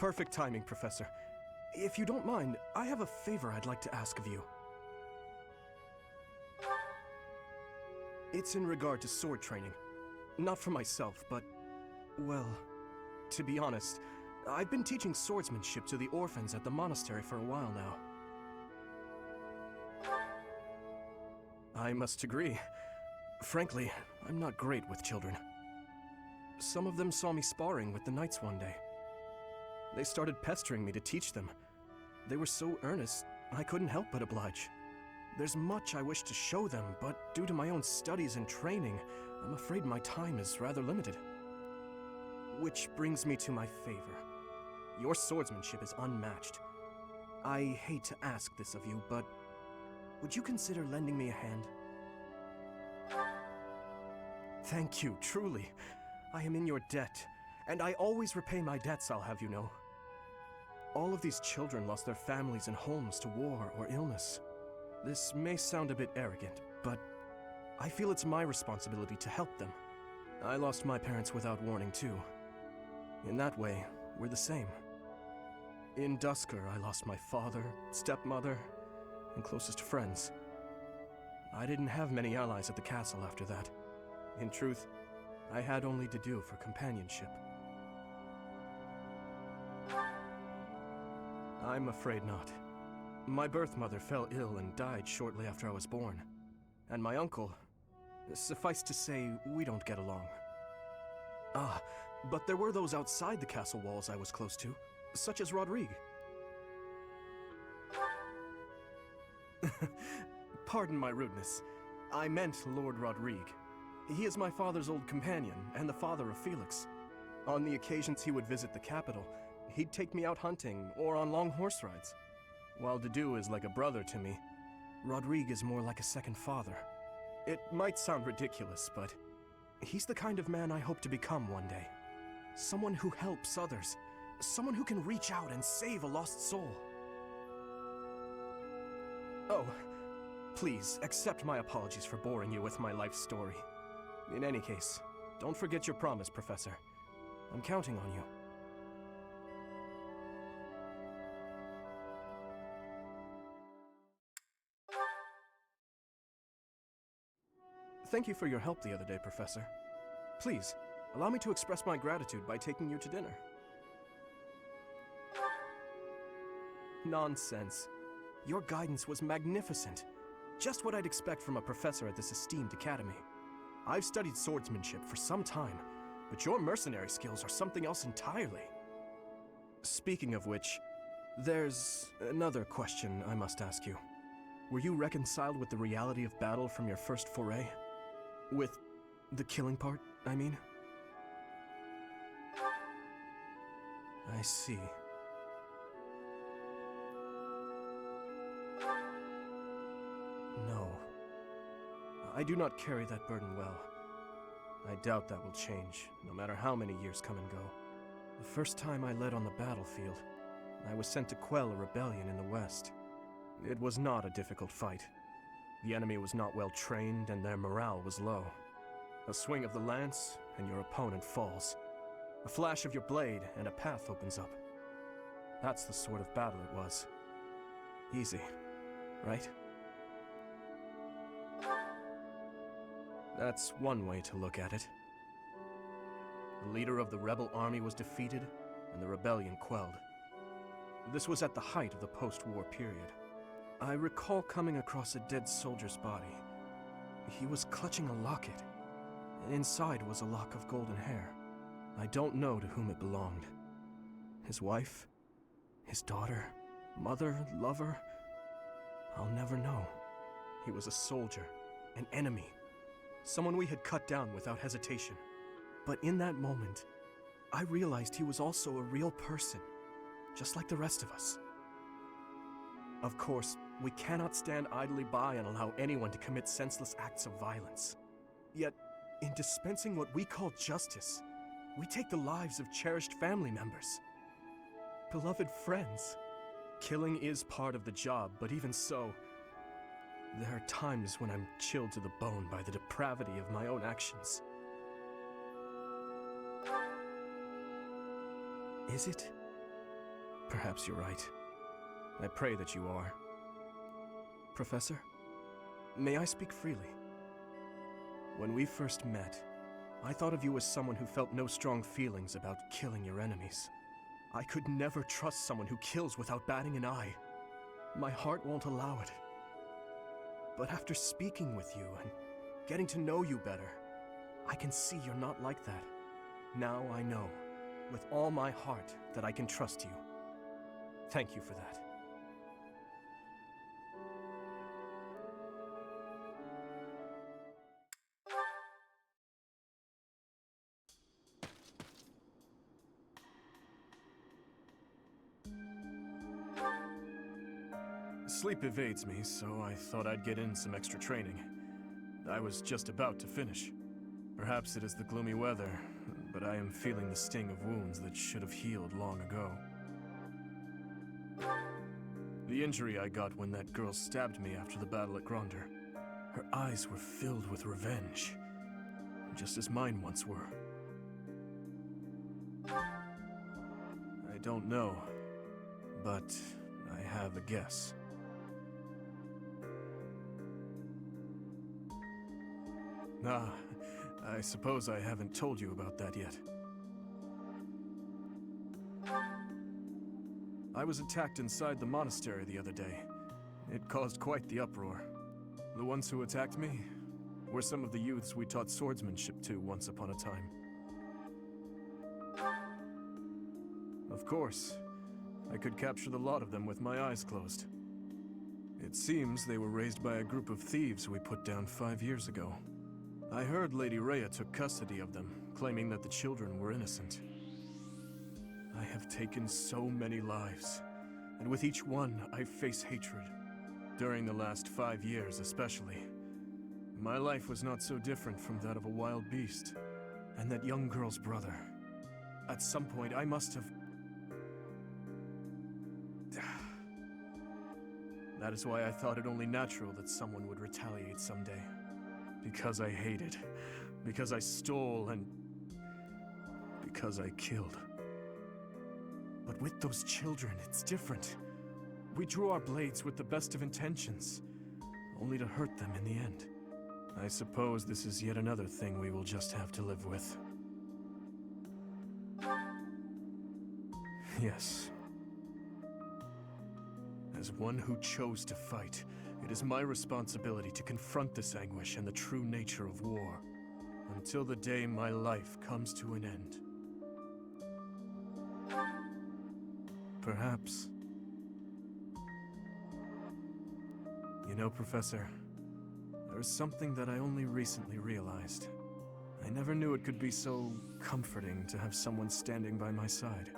Perfect timing, Professor. If you don't mind, I have a favor I'd like to ask of you. It's in regard to sword training. Not for myself, but, well, to be honest, I've been teaching swordsmanship to the orphans at the monastery for a while now. I must agree. Frankly, I'm not great with children. Some of them saw me sparring with the knights one day. They started pestering me to teach them. They were so earnest, I couldn't help but oblige. There's much I wish to show them, but due to my own studies and training, I'm afraid my time is rather limited. Which brings me to my favor. Your swordsmanship is unmatched. I hate to ask this of you, but would you consider lending me a hand? Thank you, truly. I am in your debt, and I always repay my debts, I'll have you know. All of these children lost their families and homes to war or illness. This may sound a bit arrogant, but I feel it's my responsibility to help them. I lost my parents without warning too. In that way, we're the same. In Dusker, I lost my father, stepmother, and closest friends. I didn't have many allies at the castle after that. In truth, I had only to do for companionship. I'm afraid not. My birth mother fell ill and died shortly after I was born. And my uncle, suffice to say, we don't get along. Ah, but there were those outside the castle walls I was close to, such as Rodrigue. Pardon my rudeness. I meant Lord Rodrigue. He is my father's old companion and the father of Felix. On the occasions he would visit the capital, he'd take me out hunting or on long horse rides. While Dedu is like a brother to me, Rodrigue is more like a second father. It might sound ridiculous, but he's the kind of man I hope to become one day. Someone who helps others. Someone who can reach out and save a lost soul. Oh, please accept my apologies for boring you with my life story. In any case, don't forget your promise, Professor. I'm counting on you. Thank you for your help the other day, Professor. Please, allow me to express my gratitude by taking you to dinner. Nonsense. Your guidance was magnificent. Just what I'd expect from a professor at this esteemed academy. I've studied swordsmanship for some time, but your mercenary skills are something else entirely. Speaking of which, there's another question I must ask you. Were you reconciled with the reality of battle from your first foray? With the killing part, I mean? I see. No. I do not carry that burden well. I doubt that will change, no matter how many years come and go. The first time I led on the battlefield, I was sent to quell a rebellion in the west. It was not a difficult fight. The enemy was not well trained and their morale was low. A swing of the lance and your opponent falls. A flash of your blade and a path opens up. That's the sort of battle it was. Easy, right? That's one way to look at it. The leader of the rebel army was defeated and the rebellion quelled. This was at the height of the post-war period. I recall coming across a dead soldier's body. He was clutching a locket. Inside was a lock of golden hair. I don't know to whom it belonged. His wife? His daughter? Mother? Lover? I'll never know. He was a soldier, an enemy, someone we had cut down without hesitation. But in that moment, I realized he was also a real person, just like the rest of us. Of course, we cannot stand idly by and allow anyone to commit senseless acts of violence. Yet, in dispensing what we call justice, we take the lives of cherished family members, beloved friends. Killing is part of the job, but even so, there are times when I'm chilled to the bone by the depravity of my own actions. Is it? Perhaps you're right. I pray that you are. Professor, may I speak freely? When we first met, I thought of you as someone who felt no strong feelings about killing your enemies. I could never trust someone who kills without batting an eye. My heart won't allow it. But after speaking with you and getting to know you better, I can see you're not like that. Now I know, with all my heart, that I can trust you. Thank you for that. Sleep evades me, so I thought I'd get in some extra training. I was just about to finish. Perhaps it is the gloomy weather, but I am feeling the sting of wounds that should have healed long ago. The injury I got when that girl stabbed me after the battle at Gronder. Her eyes were filled with revenge, just as mine once were. I don't know, but I have a guess. Ah, I suppose I haven't told you about that yet. I was attacked inside the monastery the other day. It caused quite the uproar. The ones who attacked me were some of the youths we taught swordsmanship to once upon a time. Of course, I could capture the lot of them with my eyes closed. It seems they were raised by a group of thieves we put down 5 years ago. I heard Lady Rhea took custody of them, claiming that the children were innocent. I have taken so many lives, and with each one I face hatred. During the last 5 years especially. My life was not so different from that of a wild beast, and that young girl's brother. At some point I must have... That is why I thought it only natural that someone would retaliate someday. Because I hated, because I stole, and because I killed. But with those children, it's different. We drew our blades with the best of intentions, only to hurt them in the end. I suppose this is yet another thing we will just have to live with. Yes. As one who chose to fight, it is my responsibility to confront this anguish and the true nature of war, until the day my life comes to an end. Perhaps. You know, Professor, there is something that I only recently realized. I never knew it could be so comforting to have someone standing by my side.